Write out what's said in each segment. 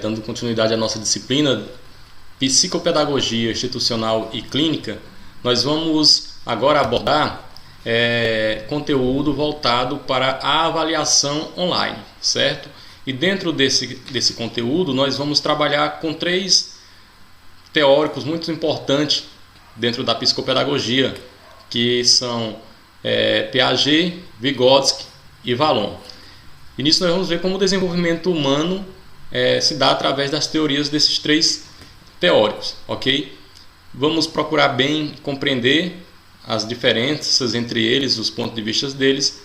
dando continuidade à nossa disciplina Psicopedagogia Institucional e Clínica, nós vamos agora abordar conteúdo voltado para a avaliação online, certo? E dentro desse conteúdo nós vamos trabalhar com 3 teóricos muito importantes dentro da psicopedagogia, que são Piaget, Vygotsky e Vallon. E nisso nós vamos ver como o desenvolvimento humano se dá através das teorias desses 3 teóricos, ok? Vamos procurar bem compreender as diferenças entre eles, os pontos de vista deles,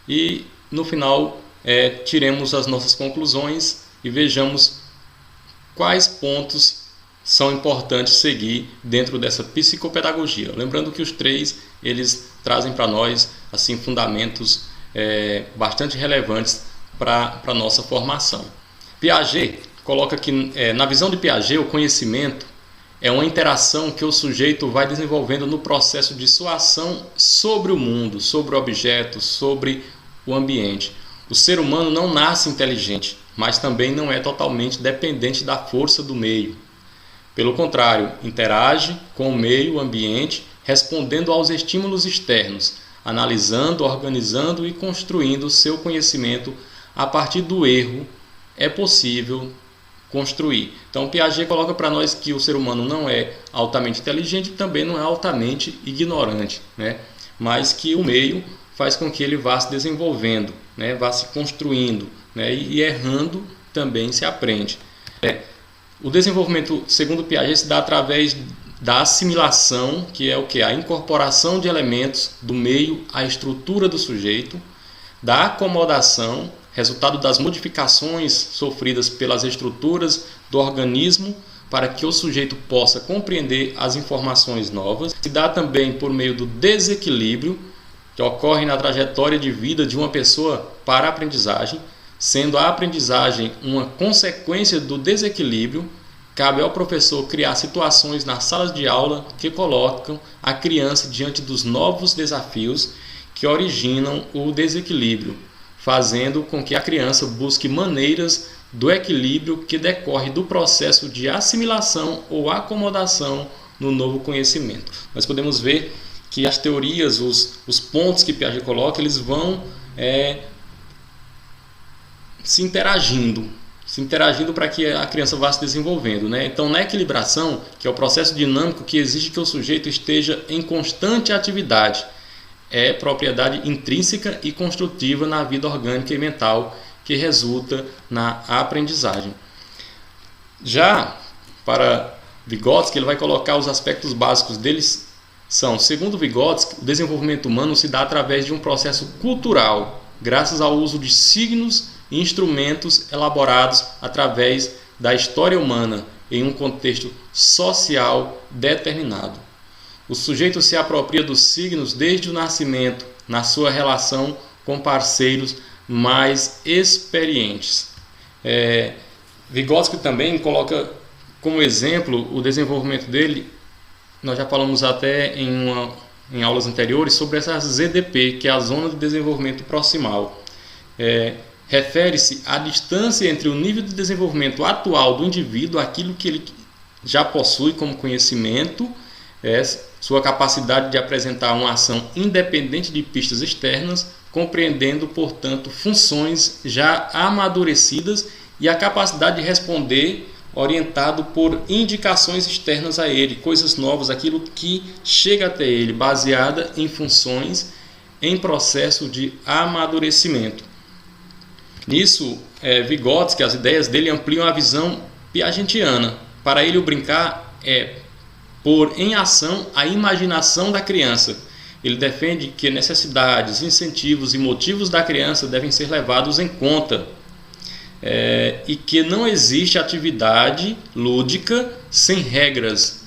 e no final tiremos as nossas conclusões e vejamos quais pontos são importantes seguir dentro dessa psicopedagogia. Lembrando que os 3 eles trazem para nós assim fundamentos bastante relevantes para a nossa formação. Piaget coloca que, na visão de Piaget, o conhecimento é uma interação que o sujeito vai desenvolvendo no processo de sua ação sobre o mundo, sobre o objeto, sobre o ambiente. O ser humano não nasce inteligente, mas também não é totalmente dependente da força do meio. Pelo contrário, interage com o meio ambiente, respondendo aos estímulos externos, analisando, organizando e construindo seu conhecimento a partir do erro. É possível construir. Então Piaget coloca para nós que o ser humano não é altamente inteligente e também não é altamente ignorante, né? Mas que o meio faz com que ele vá se desenvolvendo, né? Vá se construindo, né? E errando também se aprende. O desenvolvimento, segundo Piaget, se dá através da assimilação, que é o que? A incorporação de elementos do meio à estrutura do sujeito, da acomodação, resultado das modificações sofridas pelas estruturas do organismo para que o sujeito possa compreender as informações novas. Se dá também por meio do desequilíbrio que ocorre na trajetória de vida de uma pessoa para a aprendizagem, sendo a aprendizagem uma consequência do desequilíbrio. Cabe ao professor criar situações nas salas de aula que colocam a criança diante dos novos desafios que originam o desequilíbrio, fazendo com que a criança busque maneiras do equilíbrio que decorre do processo de assimilação ou acomodação no novo conhecimento. Nós podemos ver que as teorias, os pontos que Piaget coloca, eles vão se interagindo para que a criança vá se desenvolvendo, né? Então, na equilibração, que é o processo dinâmico que exige que o sujeito esteja em constante atividade, é propriedade intrínseca e construtiva na vida orgânica e mental que resulta na aprendizagem. Já para Vygotsky, ele vai colocar os aspectos básicos deles são, segundo Vygotsky, o desenvolvimento humano se dá através de um processo cultural, graças ao uso de signos e instrumentos elaborados através da história humana em um contexto social determinado. O sujeito se apropria dos signos desde o nascimento, na sua relação com parceiros mais experientes. Vygotsky também coloca como exemplo o desenvolvimento dele. Nós já falamos até em aulas anteriores sobre essa ZDP, que é a Zona de Desenvolvimento Proximal. Refere-se à distância entre o nível de desenvolvimento atual do indivíduo, aquilo que ele já possui como conhecimento, sua capacidade de apresentar uma ação independente de pistas externas, compreendendo, portanto, funções já amadurecidas e a capacidade de responder orientado por indicações externas a ele, coisas novas, aquilo que chega até ele, baseada em funções em processo de amadurecimento. Nisso, Vygotsky, as ideias dele ampliam a visão piagetiana. Para ele, o brincar é pôr em ação a imaginação da criança. Ele defende que necessidades, incentivos e motivos da criança devem ser levados em conta e que não existe atividade lúdica sem regras.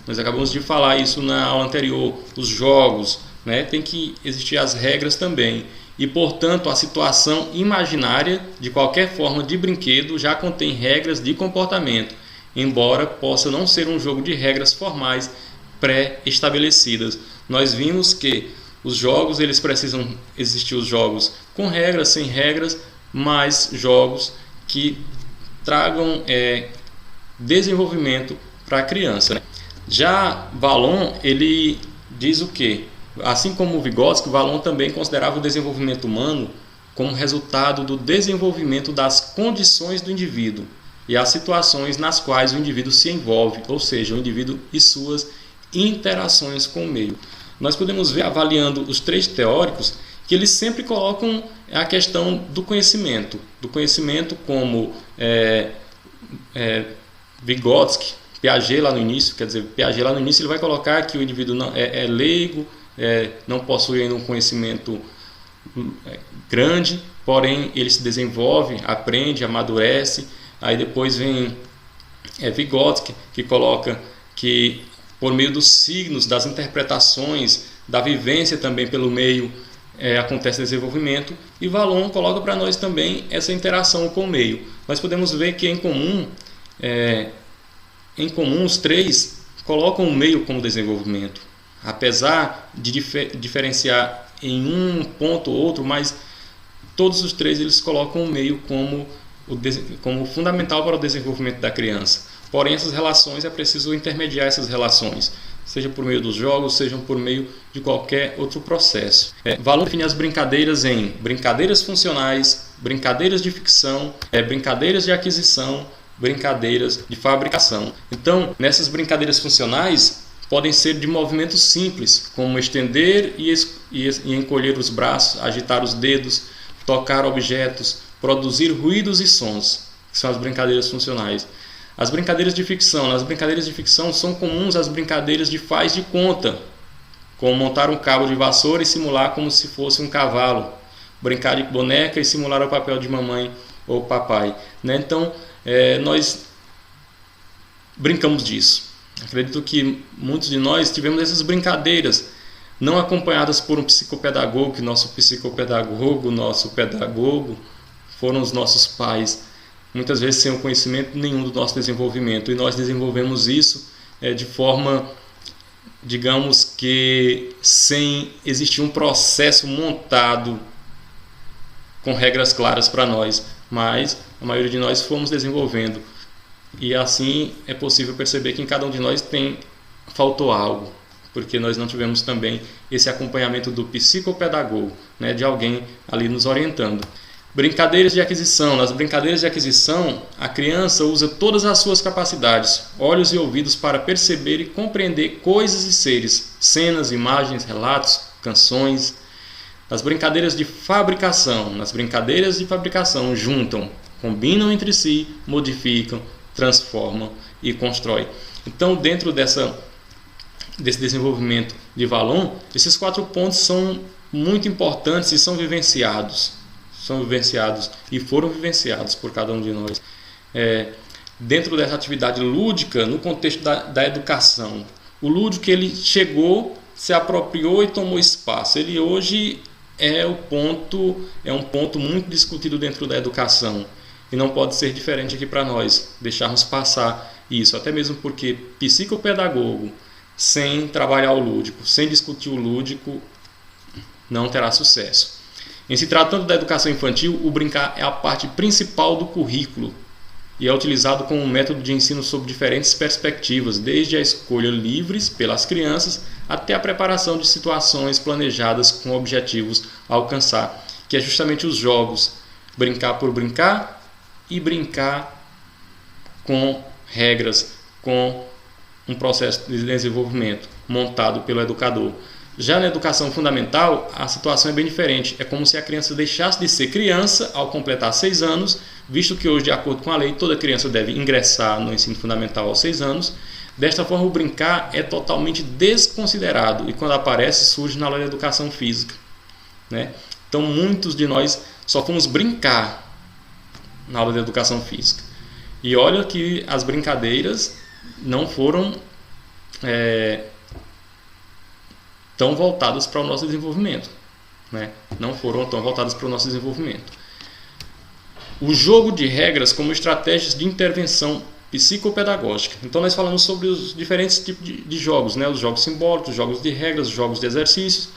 Nós acabamos de falar isso na aula anterior. Os jogos, né, tem que existir as regras também. E, portanto, a situação imaginária de qualquer forma de brinquedo já contém regras de comportamento, embora possa não ser um jogo de regras formais pré-estabelecidas. Nós vimos que os jogos, eles precisam existir os jogos com regras, sem regras, mas jogos que tragam desenvolvimento para a criança, né? Já Vallon, ele diz o quê? Assim como Vygotsky, Vallon também considerava o desenvolvimento humano como resultado do desenvolvimento das condições do indivíduo e as situações nas quais o indivíduo se envolve, ou seja, o indivíduo e suas interações com o meio. Nós podemos ver, avaliando os três teóricos, que eles sempre colocam a questão do conhecimento como Vygotsky, Piaget lá no início, quer dizer, Piaget lá no início ele vai colocar que o indivíduo não, é leigo, não possui ainda um conhecimento grande, porém ele se desenvolve, aprende, amadurece. Aí depois vem Vygotsky, que coloca que por meio dos signos, das interpretações, da vivência também pelo meio, acontece desenvolvimento. E Vallon coloca para nós também essa interação com o meio. Nós podemos ver que em comum os três colocam o meio como desenvolvimento, apesar de diferenciar em um ponto ou outro, mas todos os três eles colocam o meio como fundamental para o desenvolvimento da criança. Porém, essas relações é preciso intermediar essas relações, seja por meio dos jogos, seja por meio de qualquer outro processo. Vallon define as brincadeiras em brincadeiras funcionais, brincadeiras de ficção, brincadeiras de aquisição, brincadeiras de fabricação. Então, nessas brincadeiras funcionais, podem ser de movimentos simples, como estender e encolher os braços, agitar os dedos, tocar objetos, produzir ruídos e sons, que são as brincadeiras funcionais. As brincadeiras de ficção. Nas brincadeiras de ficção são comuns as brincadeiras de faz de conta, como montar um cabo de vassoura e simular como se fosse um cavalo, brincar de boneca e simular o papel de mamãe ou papai, né? Então, nós brincamos disso. Acredito que muitos de nós tivemos essas brincadeiras, não acompanhadas por um psicopedagogo, que nosso psicopedagogo, nosso pedagogo, foram os nossos pais, muitas vezes sem o conhecimento nenhum do nosso desenvolvimento. E nós desenvolvemos isso de forma, digamos que, sem existir um processo montado com regras claras para nós, mas a maioria de nós fomos desenvolvendo. E assim é possível perceber que em cada um de nós faltou algo, porque nós não tivemos também esse acompanhamento do psicopedagogo, né, de alguém ali nos orientando. Brincadeiras de aquisição. Nas brincadeiras de aquisição, a criança usa todas as suas capacidades, olhos e ouvidos, para perceber e compreender coisas e seres, cenas, imagens, relatos, canções. Nas brincadeiras de fabricação. Nas brincadeiras de fabricação, juntam, combinam entre si, modificam, transformam e constroem. Então, dentro desse desenvolvimento de Vallon, esses 4 pontos são muito importantes e são vivenciados e foram vivenciados por cada um de nós. Dentro dessa atividade lúdica, no contexto da educação, o lúdico ele chegou, se apropriou e tomou espaço. Ele hoje é um ponto muito discutido dentro da educação. E não pode ser diferente aqui para nós, deixarmos passar isso, até mesmo porque psicopedagogo, sem trabalhar o lúdico, sem discutir o lúdico, não terá sucesso. Em se tratando da educação infantil, o brincar é a parte principal do currículo e é utilizado como um método de ensino sob diferentes perspectivas, desde a escolha livres pelas crianças até a preparação de situações planejadas com objetivos a alcançar, que é justamente os jogos, brincar por brincar, e brincar com regras, com um processo de desenvolvimento montado pelo educador. Já na educação fundamental, a situação é bem diferente. É como se a criança deixasse de ser criança ao completar 6 anos, visto que hoje, de acordo com a lei, toda criança deve ingressar no ensino fundamental aos 6 anos. Desta forma, o brincar é totalmente desconsiderado e, quando aparece, surge na aula de educação física, né? Então, muitos de nós só fomos brincar na aula de educação física. E olha que as brincadeiras não foram tão voltadas para o nosso desenvolvimento, né? Não foram tão voltadas para o nosso desenvolvimento. O jogo de regras como estratégias de intervenção psicopedagógica. Então nós falamos sobre os diferentes tipos de jogos, né? Os jogos simbólicos, os jogos de regras, os jogos de exercícios.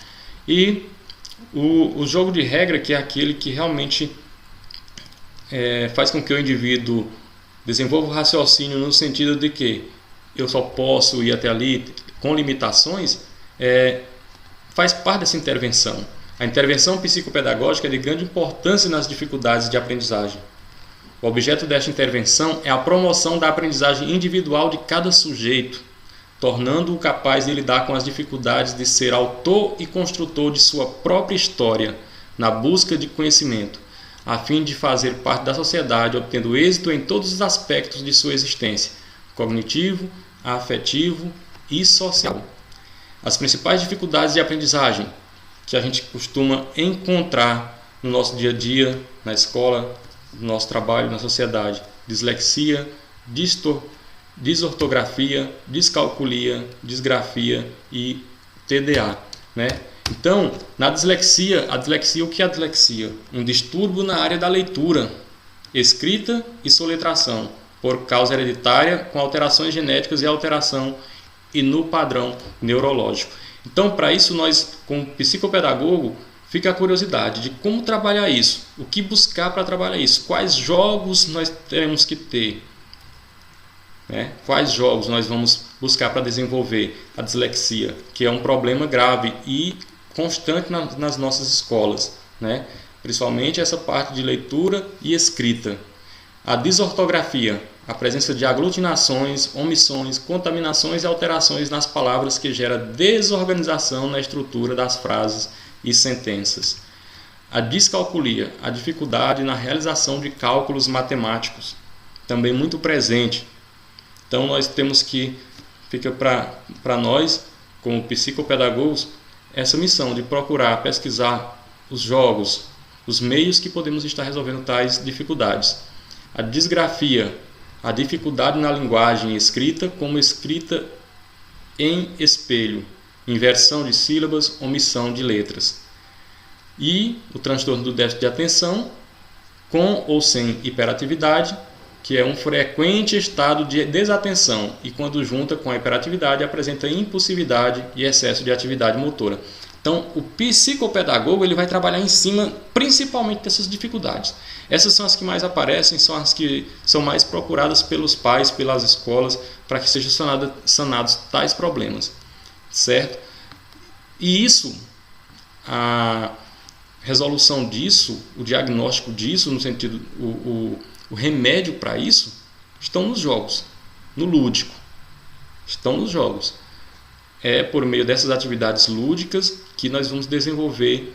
E o jogo de regra, que é aquele que realmente faz com que o indivíduo desenvolvo o raciocínio no sentido de que eu só posso ir até ali com limitações, faz parte dessa intervenção. A intervenção psicopedagógica é de grande importância nas dificuldades de aprendizagem. O objeto desta intervenção é a promoção da aprendizagem individual de cada sujeito, tornando-o capaz de lidar com as dificuldades de ser autor e construtor de sua própria história, na busca de conhecimento, a fim de fazer parte da sociedade, obtendo êxito em todos os aspectos de sua existência, cognitivo, afetivo e social. As principais dificuldades de aprendizagem que a gente costuma encontrar no nosso dia a dia, na escola, no nosso trabalho, na sociedade: dislexia, desortografia, descalculia, disgrafia e TDA, né? Então, na dislexia, o que é a dislexia? Um distúrbio na área da leitura, escrita e soletração, por causa hereditária, com alterações genéticas e alteração e no padrão neurológico. Então, para isso, nós, como psicopedagogo, fica a curiosidade de como trabalhar isso, o que buscar para trabalhar isso, quais jogos nós temos que ter, né? Quais jogos nós vamos buscar para desenvolver a dislexia, que é um problema grave e constante nas nossas escolas, né? Principalmente essa parte de leitura e escrita. A desortografia, a presença de aglutinações, omissões, contaminações e alterações nas palavras, que gera desorganização na estrutura das frases e sentenças. A descalculia, a dificuldade na realização de cálculos matemáticos, também muito presente. Então nós temos que, fica para nós, como psicopedagogos, essa missão de procurar pesquisar os jogos, os meios que podemos estar resolvendo tais dificuldades. A disgrafia, a dificuldade na linguagem escrita, como escrita em espelho, inversão de sílabas, omissão de letras. E o transtorno do déficit de atenção, com ou sem hiperatividade, que é um frequente estado de desatenção e, quando junta com a hiperatividade, apresenta impulsividade e excesso de atividade motora. Então, o psicopedagogo ele vai trabalhar em cima principalmente dessas dificuldades. Essas são as que mais aparecem, são as que são mais procuradas pelos pais, pelas escolas, para que sejam sanados tais problemas, certo? E isso, a resolução disso, o diagnóstico disso, no sentido, o remédio para isso, estão nos jogos, no lúdico, estão nos jogos. É por meio dessas atividades lúdicas que nós vamos desenvolver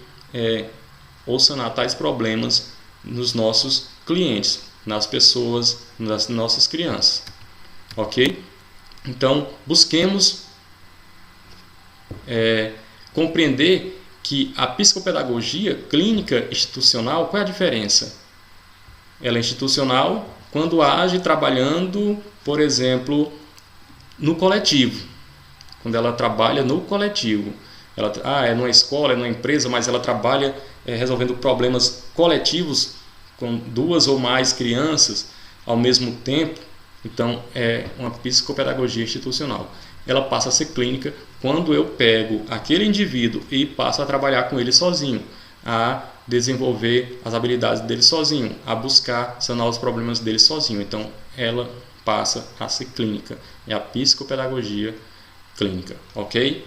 ou sanar tais problemas nos nossos clientes, nas pessoas, nas nossas crianças. Ok? Então, busquemos compreender que a psicopedagogia clínica institucional, qual é a diferença? Ela é institucional quando age trabalhando, por exemplo, no coletivo. Quando ela trabalha no coletivo. Ela é numa escola, é numa empresa, mas ela trabalha resolvendo problemas coletivos com 2 ou mais crianças ao mesmo tempo. Então, é uma psicopedagogia institucional. Ela passa a ser clínica quando eu pego aquele indivíduo e passo a trabalhar com ele sozinho, a desenvolver as habilidades dele sozinho, a buscar sanar os problemas dele sozinho. Então, ela passa a ser clínica. É a psicopedagogia clínica, ok?